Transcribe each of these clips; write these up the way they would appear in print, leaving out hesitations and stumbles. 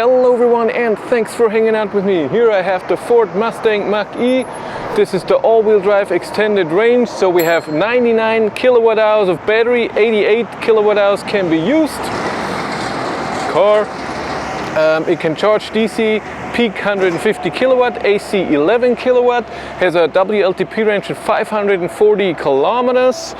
Hello everyone, and thanks for hanging out with me. Here I have the Ford Mustang Mach-E. This is the all-wheel drive extended range. So we have 99 kilowatt hours of battery, 88 kilowatt hours can be used. Car. It can charge DC, peak 150 kilowatt, AC 11 kilowatt, has a WLTP range of 540 kilometers.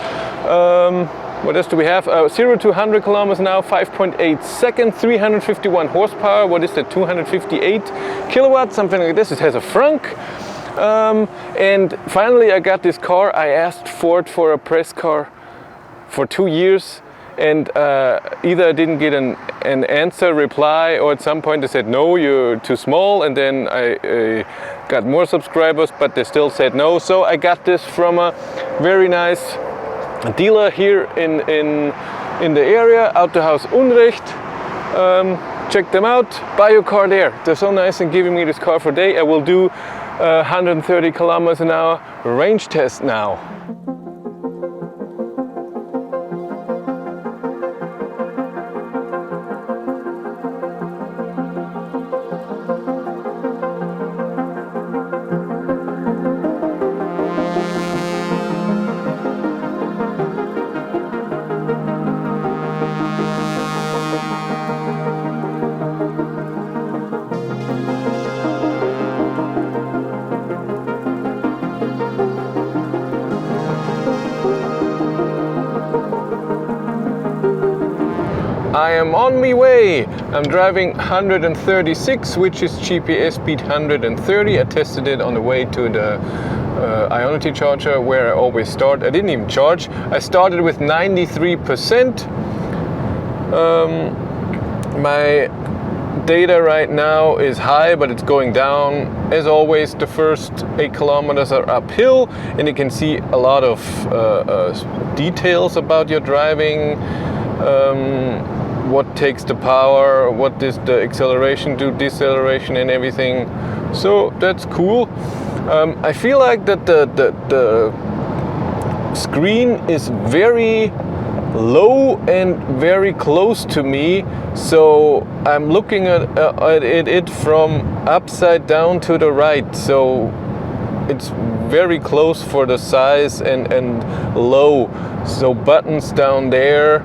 What else do we have? 0 to 100 kilometers now, 5.8 seconds, 351 horsepower. What is that? 258 kilowatts, something like this. It has a frunk. And finally I got this car. I asked Ford for a press car for 2 years. And either I didn't get an answer, reply, or at some point they said, no, you're too small. And then I got more subscribers, but they still said no. So I got this from a very nice dealer here in the area, Autohaus Unrecht. Check them out, buy your car there. They're so nice in giving me this car for a day. I will do 130 kilometers an hour range test now. I am on my way. I'm driving 136, which is GPS speed 130. I tested it on the way to the Ionity charger where I always start. I didn't even charge. I started with 93%. My data right now is high, but it's going down. As always, the first 8 kilometers are uphill, and you can see a lot of details about your driving. What takes the power, what does the acceleration do, deceleration and everything. So that's cool. I feel like that the screen is very low and very close to me. So I'm looking at it from upside down to the right. So it's very close for the size and low. So buttons down there.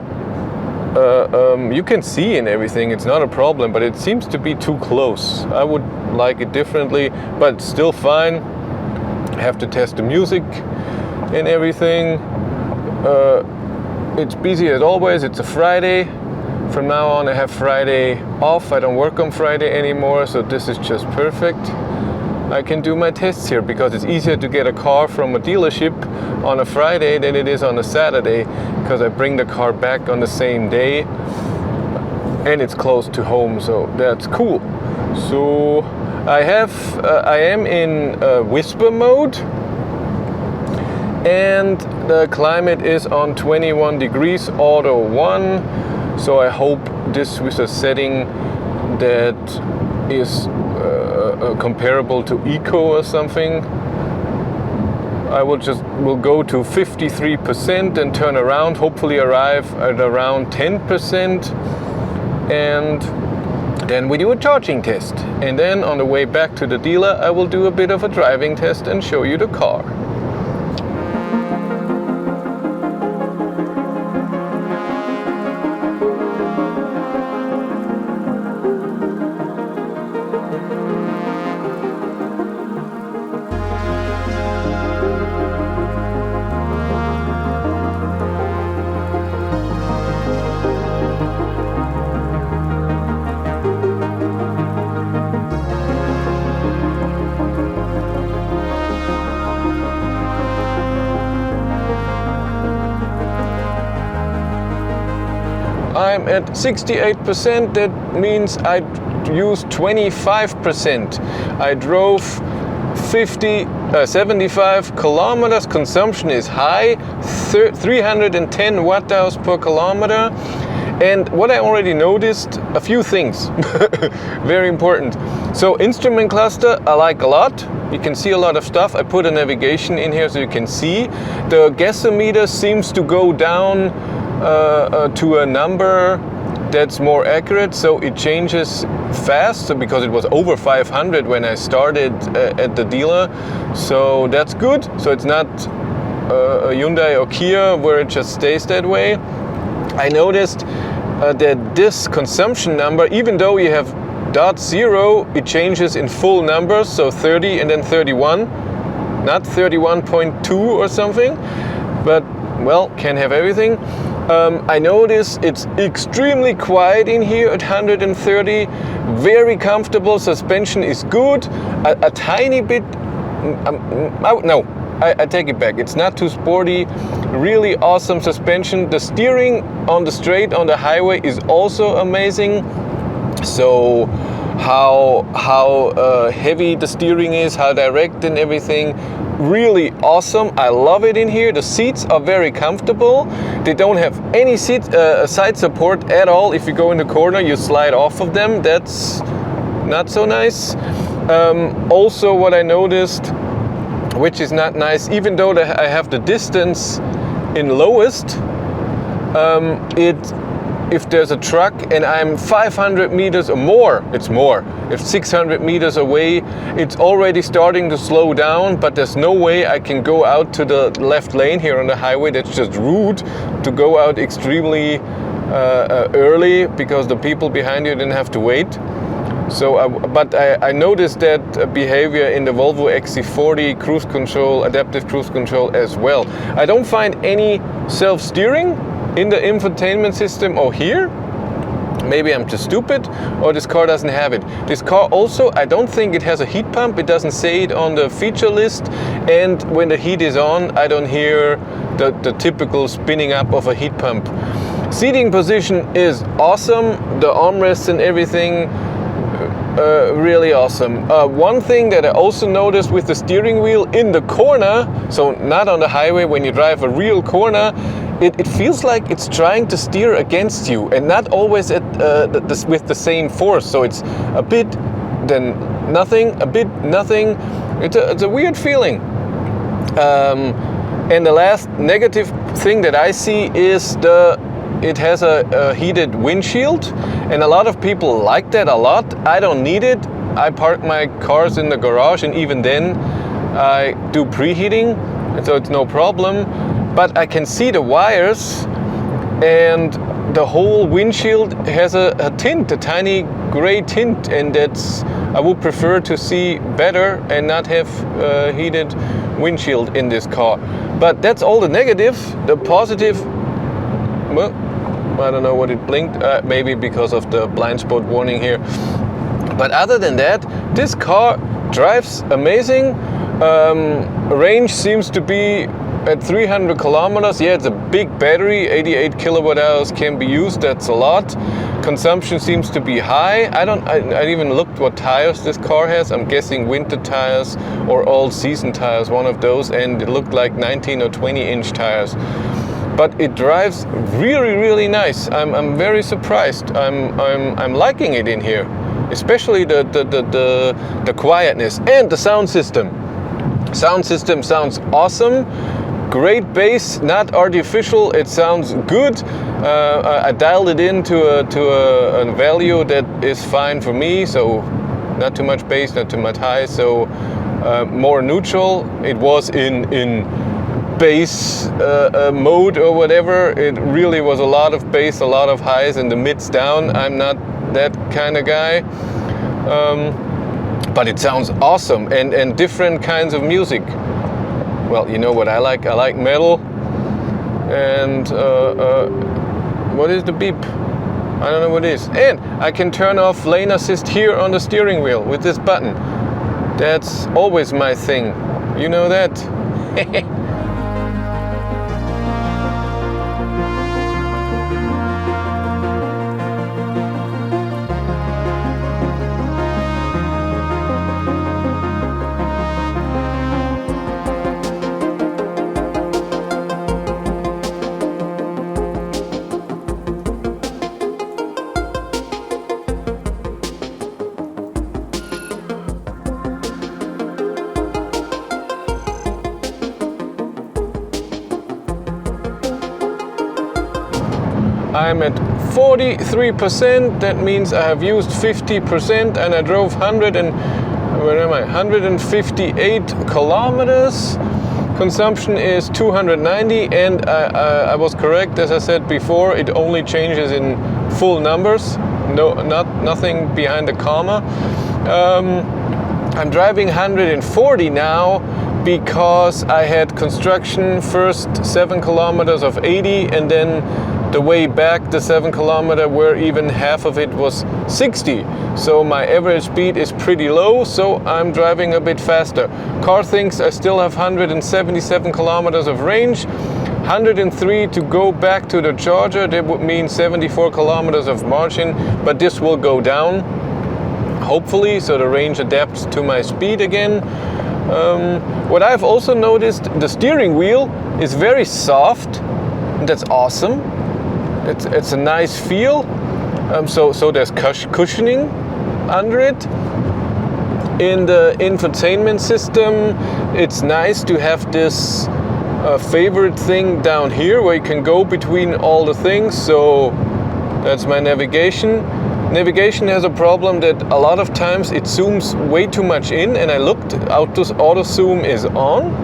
You can see and everything, it's not a problem, but it seems to be too close. I would like it differently, but it's still fine. I have to test the music and everything. It's busy as always. It's a Friday. From now on I have Friday off. I don't work on Friday anymore, so this is just perfect. I can do my tests here because it's easier to get a car from a dealership on a Friday than it is on a Saturday, because I bring the car back on the same day and it's close to home, so that's cool. So I am in whisper mode, and the climate is on 21 degrees auto 1. So I hope this was a setting that is comparable to Eco or something. I will go to 53% and turn around, hopefully arrive at around 10%, and then we do a charging test. And then on the way back to the dealer I will do a bit of a driving test and show you the car. I'm at 68%, that means I used 25%. I drove 75 kilometers, consumption is high, 310 watt hours per kilometer. And what I already noticed, a few things, very important. So instrument cluster I like a lot. You can see a lot of stuff. I put a navigation in here so you can see. The gasometer seems to go down to a number that's more accurate, so it changes fast. So because it was over 500 when I started at the dealer, so that's good. So it's not a Hyundai or Kia where it just stays that way. I noticed that this consumption number, even though you have .0, it changes in full numbers, so 30 and then 31, not 31.2 or something, but well, can have everything. I notice it's extremely quiet in here at 130, very comfortable, suspension is good, a tiny bit, no, I take it back, it's not too sporty, really awesome suspension. The steering on the straight, on the highway is also amazing. So how heavy the steering is, how direct and everything, really awesome. I love it in here. The seats are very comfortable. They don't have any side support at all. If you go in the corner, you slide off of them. That's not so nice. Also, what I noticed, which is not nice, even though I have the distance in lowest, if there's a truck and I'm 500 meters or more, it's more. If 600 meters away, it's already starting to slow down, but there's no way I can go out to the left lane here on the highway. That's just rude to go out extremely early because the people behind you didn't have to wait. So, but I noticed that behavior in the Volvo XC40 cruise control, adaptive cruise control as well. I don't find any self-steering in the infotainment system or here. Maybe I'm too stupid, or this car doesn't have it. This car also, I don't think it has a heat pump. It doesn't say it on the feature list. And when the heat is on, I don't hear the typical spinning up of a heat pump. Seating position is awesome. The armrests and everything, really awesome. One thing that I also noticed with the steering wheel in the corner, so not on the highway, when you drive a real corner, it feels like it's trying to steer against you and not always at with the same force. So it's a bit then nothing, a bit nothing. It's a weird feeling. And the last negative thing that I see is it has a heated windshield, and a lot of people like that a lot. I don't need it. I park my cars in the garage, and even then I do preheating, so it's no problem. But I can see the wires, and the whole windshield has a tint, a tiny gray tint, and I would prefer to see better and not have heated windshield in this car. But that's all the negative. The positive, well, I don't know what it blinked, maybe because of the blind spot warning here. But other than that, this car drives amazing. Range seems to be at 300 kilometers. Yeah, it's a big battery, 88 kilowatt hours can be used, that's a lot. Consumption seems to be high. I even looked what tires this car has. I'm guessing winter tires or all season tires, one of those, and it looked like 19 or 20 inch tires. But it drives really, really nice. I'm very surprised. I'm liking it in here, especially the quietness and the sound system. Sound system sounds awesome. Great bass, not artificial. It sounds good. I dialed it in to a value that is fine for me. So not too much bass, not too much high. So more neutral. It was in bass mode or whatever. It really was a lot of bass, a lot of highs, and the mids down. I'm not that kind of guy. But it sounds awesome, and different kinds of music. Well, you know what I like? I like metal. And what is the beep? I don't know what it is. And I can turn off lane assist here on the steering wheel with this button. That's always my thing. You know that? I'm at 43%. That means I have used 50%, and I drove 158 kilometers. Consumption is 290, and I was correct, as I said before. It only changes in full numbers. Nothing behind the comma. I'm driving 140 now because I had construction, first 7 kilometers of 80, and then the way back the 7 kilometer where even half of it was 60. So my average speed is pretty low, so I'm driving a bit faster. Car thinks I still have 177 kilometers of range, 103 to go back to the charger. That would mean 74 kilometers of margin, but this will go down, hopefully, so the range adapts to my speed again. What I've also noticed, the steering wheel is very soft. That's awesome. It's a nice feel. So there's cushioning under it. In the infotainment system, it's nice to have this favorite thing down here where you can go between all the things. So that's my navigation. Navigation has a problem that a lot of times it zooms way too much in, and I looked, auto zoom is on.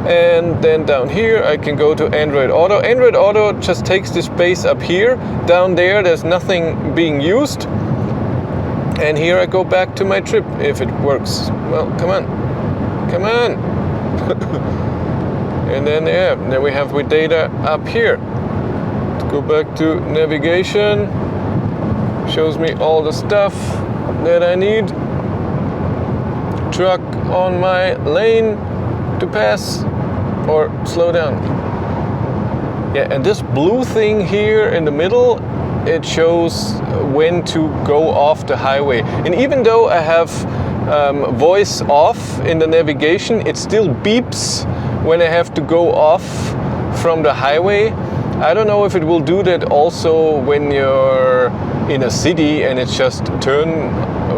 And then down here I can go to Android Auto. Android Auto just takes the space up here. Down there's nothing being used. And here I go back to my trip if it works. Well, come on. And then then we have with data up here. Let's go back to navigation. Shows me all the stuff that I need. Truck on my lane to pass or slow down. Yeah, and this blue thing here in the middle, it shows when to go off the highway. And even though I have voice off in the navigation, it still beeps when I have to go off from the highway. I don't know if it will do that also when you're in a city and it's just turn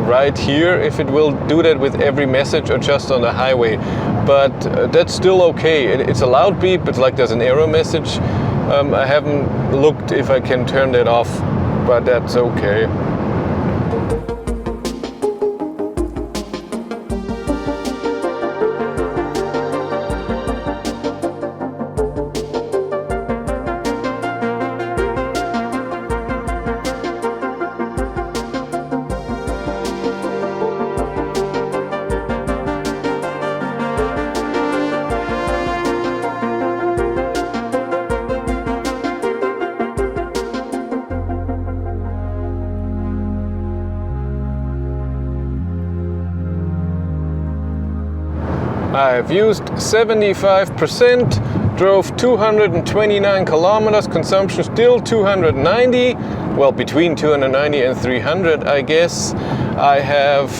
right here, if it will do that with every message or just on the highway. But that's still okay. It's a loud beep. It's like there's an error message. I haven't looked if I can turn that off, but that's okay. I've used 75%, drove 229 kilometers, consumption still 290, well, between 290 and 300, I guess. I have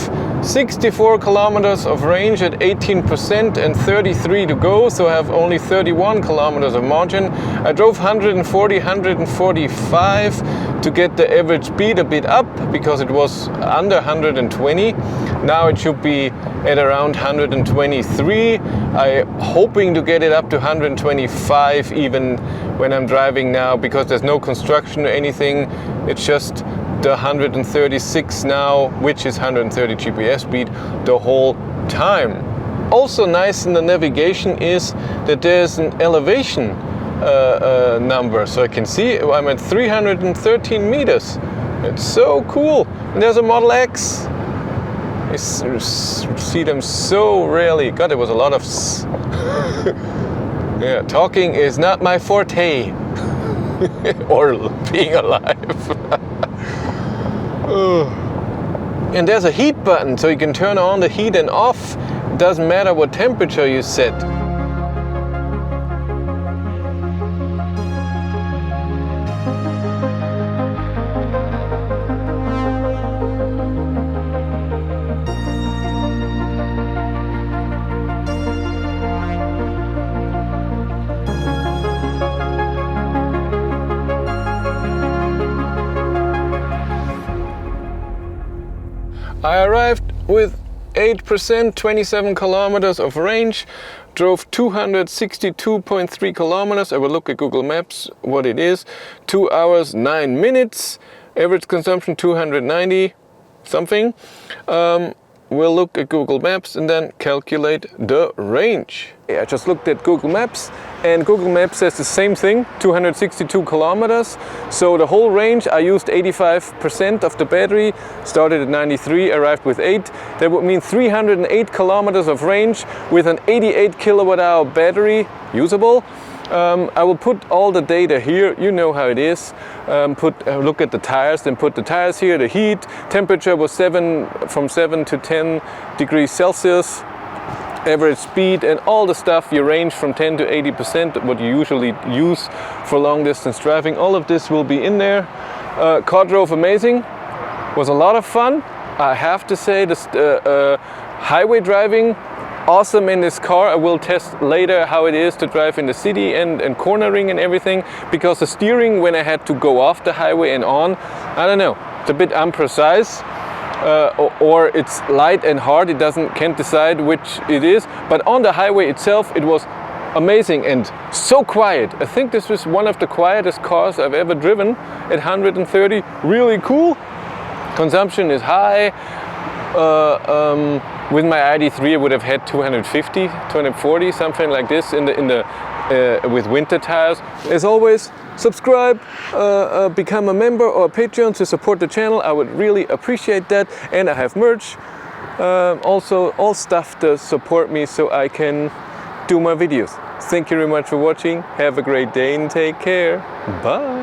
64 kilometers of range at 18% and 33 to go, so I have only 31 kilometers of margin. I drove 140, 145 to get the average speed a bit up because it was under 120. Now it should be at around 123. I'm hoping to get it up to 125 even when I'm driving now, because there's no construction or anything. It's just the 136 now, which is 130 GPS speed the whole time. Also nice in the navigation is that there's an elevation number, so I can see I'm at 313 meters. It's so cool. And there's a Model X. I see them so rarely. God, there was a lot of yeah, talking is not my forte. Or being alive. And there's a heat button, so you can turn on the heat and off. Doesn't matter what temperature you set. I arrived with 88%, 27 kilometers of range. Drove 262.3 kilometers. I will look at Google Maps what it is. 2 hours 9 minutes. Average consumption 290 something. We'll look at Google Maps and then calculate the range. I just looked at Google Maps and Google Maps says the same thing, 262 kilometers. So the whole range, I used 85% of the battery, started at 93, arrived with 8. That would mean 308 kilometers of range with an 88 kilowatt hour battery, usable. I will put all the data here, you know how it is. Look at the tires, then put the tires here, the heat, temperature was from 7 to 10 degrees Celsius, average speed and all the stuff, your range from 10 to 80%, what you usually use for long distance driving. All of this will be in there. Car drove amazing, was a lot of fun. I have to say, this highway driving, awesome in this car. I will test later how it is to drive in the city and cornering and everything, because the steering when I had to go off the highway and on, I don't know, it's a bit imprecise, or it's light and hard, it can't decide which it is. But on the highway itself it was amazing and so quiet. I think this was one of the quietest cars I've ever driven at 130, really cool. Consumption is high. With my ID3 I would have had 250, 240, something like this with winter tires. As always, subscribe, become a member or a Patreon to support the channel. I would really appreciate that. And I have merch, also all stuff to support me so I can do my videos. Thank you very much for watching. Have a great day and take care. Bye.